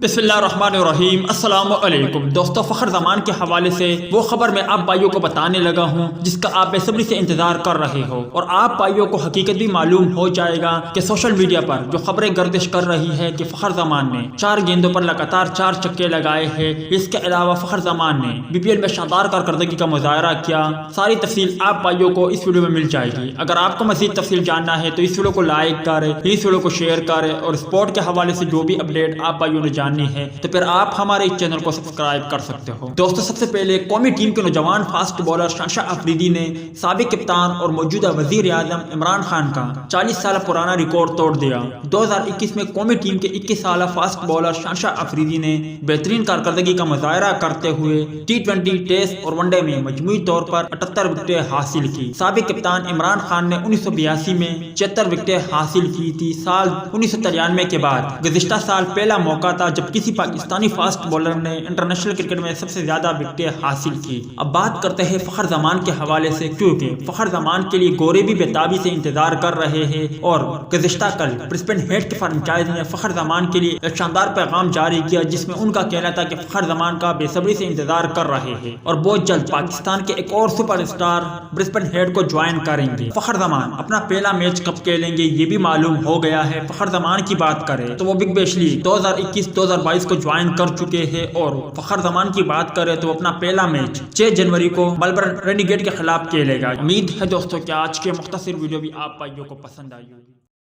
बिस्मिल्लाहिर्रहमानिर्रहीम। अस्सलाम वालेकुम दोस्तों, फ़ख्र ज़मान के हवाले से वो खबर मैं आप भाइयों को बताने लगा हूँ जिसका आप बेसब्री से इंतजार कर रहे हो, और आप भाइयों को हकीकत भी मालूम हो जाएगा कि सोशल मीडिया पर जो खबरें गर्दिश कर रही है कि फ़ख्र ज़मान ने 4 गेंदों पर लगातार 4 छक्के लगाए हैं। इसके अलावा फ़ख्र ज़मान ने BPL में शानदार कारकर्दगी का मुजाहरा किया। सारी तफसील आप भाइयों को इस वीडियो में मिल जाएगी। अगर आपको मज़ीद तफसील जानना है तो इस वीडियो को लाइक करें, इस वीडियो को शेयर करें, और स्पोर्ट के हवाले से जो भी अपडेट आप भाइयों ने है तो फिर आप हमारे इस चैनल को सब्सक्राइब कर सकते हो। दोस्तों, सबसे पहले कौमी टीम के नौजवान फास्ट बॉलर शहनशाह अफरीदी ने साबिक कप्तान और मौजूदा वजीर आजम इमरान खान का 40 साल पुराना रिकॉर्ड तोड़ दिया। 2021 में कौमी टीम के 21 साल फास्ट बॉलर शहनशाह अफरीदी ने बेहतरीन कारकर्दगी का मुजाहरा करते हुए T20 टेस्ट और वनडे में मजमूई तौर पर 78 विकेटें हासिल की। साबिक कप्तान इमरान खान ने 1982 में 76 विकेटें हासिल की थी। साल 1993 के बाद गुज़िश्ता साल पहला मौका था जब किसी पाकिस्तानी फास्ट बॉलर ने इंटरनेशनल क्रिकेट में सबसे ज्यादा विकेटें हासिल की। अब बात करते हैं फ़ख्र ज़मान के हवाले से, क्योंकि फ़ख्र ज़मान के लिए गोरे भी बेताबी से इंतजार कर रहे हैं। और गुज़िश्ता कल ब्रिस्बेन हेड के फ्रेंचाइज ने फ़ख्र ज़मान के लिए एक शानदार पैगाम जारी किया जिसमें उनका कहना था कि फ़ख्र ज़मान का बेसब्री से इंतजार कर रहे हैं और बहुत जल्द पाकिस्तान के एक और सुपरस्टार ब्रिस्बेन हेड को ज्वाइन करेंगे। फ़ख्र ज़मान अपना पहला मैच कब खेलेंगे ये भी मालूम हो गया है। फ़ख्र ज़मान की बात करें तो वो बिग बैश लीग 2021-2022 को ज्वाइन कर चुके हैं, और फ़ख्र ज़मान की बात करें तो अपना पहला मैच 6 जनवरी को मेलबर्न रेनिगेट के खिलाफ खेलेगा। उम्मीद है दोस्तों कि आज के मुख्तसर वीडियो भी आप भाइयों को पसंद आई होगी।